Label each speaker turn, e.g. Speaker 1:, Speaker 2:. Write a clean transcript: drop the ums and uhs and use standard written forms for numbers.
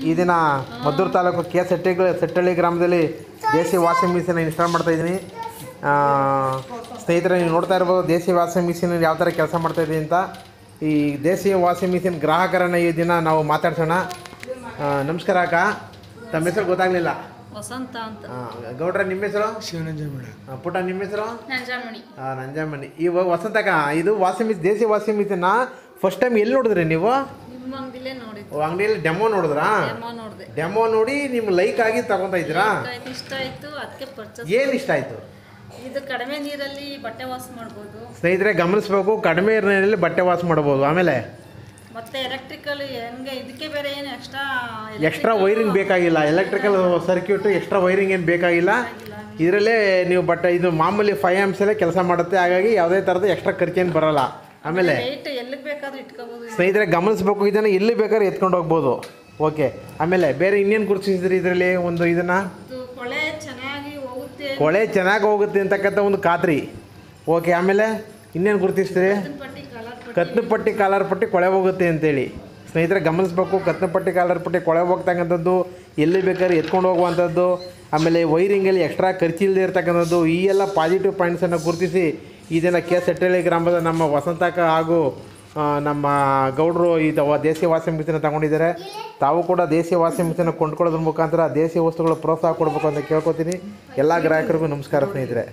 Speaker 1: ಈ ದಿನ ಮದ್ದೂರು ತಾಲೂಕು ಸೆಟ್ಟಳ್ಳಿ ಗ್ರಾಮದಲ್ಲಿ ದೇಸಿ ವಾಷಿಂಗ್ ಮಿಷಿನ್ ಇನ್ಸ್ಟಾಲ್ ಮಾಡ್ತಾ ಇದ್ದೀನಿ. ಸ್ನೇಹಿತರೆ, ನೀವು ನೋಡ್ತಾ ಇರ್ಬೋದು ದೇಸಿ ವಾಷಿಂಗ್ ಮಿಷಿನ್ ಯಾವ ಥರ ಕೆಲಸ ಮಾಡ್ತಾಯಿದ್ದೀನಿ ಅಂತ. ಈ ದೇಸಿ ವಾಷಿಂಗ್ ಮಿಷಿನ್ ಗ್ರಾಹಕರನ್ನು ಈ ದಿನ ನಾವು ಮಾತಾಡ್ಸೋಣ. ನಮಸ್ಕಾರ ಅಕ್ಕ, ತಮ್ಮ ಹೆಸರು ಗೊತ್ತಾಗಲಿಲ್ಲ.
Speaker 2: ವಸಂತ ಅಂತ.
Speaker 1: ಗೌಡ್ರ, ನಿಮ್ಮ ಹೆಸರು?
Speaker 3: ಶಿವನಂಜಮಣ.
Speaker 1: ಪುಟ್ಟ, ನಿಮ್ಮ ಹೆಸರು?
Speaker 2: ನಂಜಾಮಣಿ.
Speaker 1: ನಂಜಾಮಣಿ. ಈ ವಸಂತ ಅಕ್ಕ, ಇದು ವಾಷಿಂಗ್ ಮಿಷಿನ್ ದೇಸಿ ವಾಷಿಂಗ್ ಮಿಷಿನ್ನ ಫಸ್ಟ್ ಟೈಮ್ ಎಲ್ಲಿ ನೋಡಿದ್ರಿ ನೀವು?
Speaker 2: ನಿಮ್ಮ ಅಂಗಡಿಲೇ ನೋಡಿದ್ದು.
Speaker 1: ಅಂಗಡಿಯಲ್ಲಿ ಡೆಮೋ ನೋಡಿದ್ರಾ? ಡೆಮೋ ನೋಡಿ ನಿಮ್ಗೆ ಲೈಕ್ ಆಗಿ ತಗೊತಾ ಇದ್ದೀರಾ?
Speaker 2: ಇಷ್ಟ ಆಯ್ತು, ಅದಕ್ಕೆ ಪರ್ಚೇಸ್.
Speaker 1: ಏನು ಇಷ್ಟ ಆಯಿತು?
Speaker 2: ಇದು ಕಡಿಮೆ ನೀರಲ್ಲಿ ಬಟ್ಟೆ ವಾಶ್ ಮಾಡ್ಬೋದು.
Speaker 1: ಸ್ನೇಹಿತರೆ ಗಮನಿಸಬೇಕು, ಕಡಿಮೆ ನೀರಿನಲ್ಲಿ ಬಟ್ಟೆ ವಾಶ್ ಮಾಡ್ಬೋದು. ಆಮೇಲೆ
Speaker 2: ಮತ್ತೆ ಎಲೆಕ್ಟ್ರಿಕಲ್ ಹೆಂಗೆ, ಇದಕ್ಕೆ ಬೇರೆ ಏನು
Speaker 1: ಎಕ್ಸ್ಟ್ರಾ ವೈರಿಂಗ್ ಬೇಕಾಗಿಲ್ಲ. ಎಲೆಕ್ಟ್ರಿಕಲ್ ಸರ್ಕ್ಯೂಟು ಎಕ್ಸ್ಟ್ರಾ ವೈರಿಂಗ್ ಏನು ಬೇಕಾಗಿಲ್ಲ. ಇದರಲ್ಲೇ ನೀವು ಇದು ಮಾಮೂಲಿ 5 ಆಂಪ್ಸಲ್ಲೇ ಕೆಲಸ ಮಾಡುತ್ತೆ. ಹಾಗಾಗಿ ಯಾವುದೇ ಥರದ ಎಕ್ಸ್ಟ್ರಾ ಖರ್ಚೇನು ಬರೋಲ್ಲ. ಆಮೇಲೆ
Speaker 2: ಎಲ್ಲಿಗೆ ಬೇಕಾದ್ರೂ ಇಟ್ಕೋಬೋದು.
Speaker 1: ಸ್ನೇಹಿತರೆ ಗಮನಿಸಬೇಕು, ಇದನ್ನು ಎಲ್ಲಿ ಬೇಕಾದ್ರೂ ಎತ್ಕೊಂಡು ಹೋಗ್ಬೋದು. ಓಕೆ. ಆಮೇಲೆ ಬೇರೆ ಇನ್ನೇನು ಗುರುತಿಸಿದ್ರಿ ಇದರಲ್ಲಿ? ಒಂದು ಇದನ್ನು
Speaker 2: ಕೊಳೆ ಚೆನ್ನಾಗಿ ಹೋಗುತ್ತೆ,
Speaker 1: ಕೊಳೆ ಚೆನ್ನಾಗಿ ಹೋಗುತ್ತೆ ಅಂತಕ್ಕಂಥ ಒಂದು ಖಾತ್ರಿ. ಓಕೆ. ಆಮೇಲೆ ಇನ್ನೇನು ಗುರುತಿಸ್ತೀರಿ? ಕತ್ನ ಪಟ್ಟಿ ಕಾಲರ್ ಪಟ್ಟಿ ಕೊಳೆ ಹೋಗುತ್ತೆ ಅಂತೇಳಿ. ಸ್ನೇಹಿತರೆ ಗಮನಿಸಬೇಕು, ಕತ್ನ ಪಟ್ಟಿ ಕಾಲರ್ ಪಟ್ಟಿ ಕೊಳೆ ಹೋಗ್ತಕ್ಕಂಥದ್ದು, ಎಲ್ಲಿ ಬೇಕಾದ್ರೆ ಎತ್ಕೊಂಡು ಹೋಗುವಂಥದ್ದು, ಆಮೇಲೆ ವೈರಿಂಗಲ್ಲಿ ಎಕ್ಸ್ಟ್ರಾ ಖರ್ಚಿಲ್ಲದೆ ಇರ್ತಕ್ಕಂಥದ್ದು, ಈ ಎಲ್ಲ ಪಾಸಿಟಿವ್ ಪಾಯಿಂಟ್ಸನ್ನು ಗುರುತಿಸಿ ಇದನ್ನು ಸೆಟ್ಟಳ್ಳಿ ಗ್ರಾಮದ ನಮ್ಮ ವಸಂತಕ ಹಾಗೂ ನಮ್ಮ ಗೌಡರು ದೇಸಿ ವಾಷಿಂಗ್ ಮಿಷಿನ್ ತಗೊಂಡಿದ್ದಾರೆ. ತಾವು ಕೂಡ ದೇಸಿ ವಾಷಿಂಗ್ ಮಿಷಿನ್ ಕೊಂಡ್ಕೊಳ್ಳೋದ್ರ ಮುಖಾಂತರ ದೇಸಿ ವಸ್ತುಗಳ ಪ್ರೋತ್ಸಾಹ ಕೊಡಬೇಕು ಅಂತ ಕೇಳ್ಕೊತೀನಿ. ಎಲ್ಲ ಗ್ರಾಹಕರಿಗೂ ನಮಸ್ಕಾರ ಸ್ನೇಹಿತರೆ.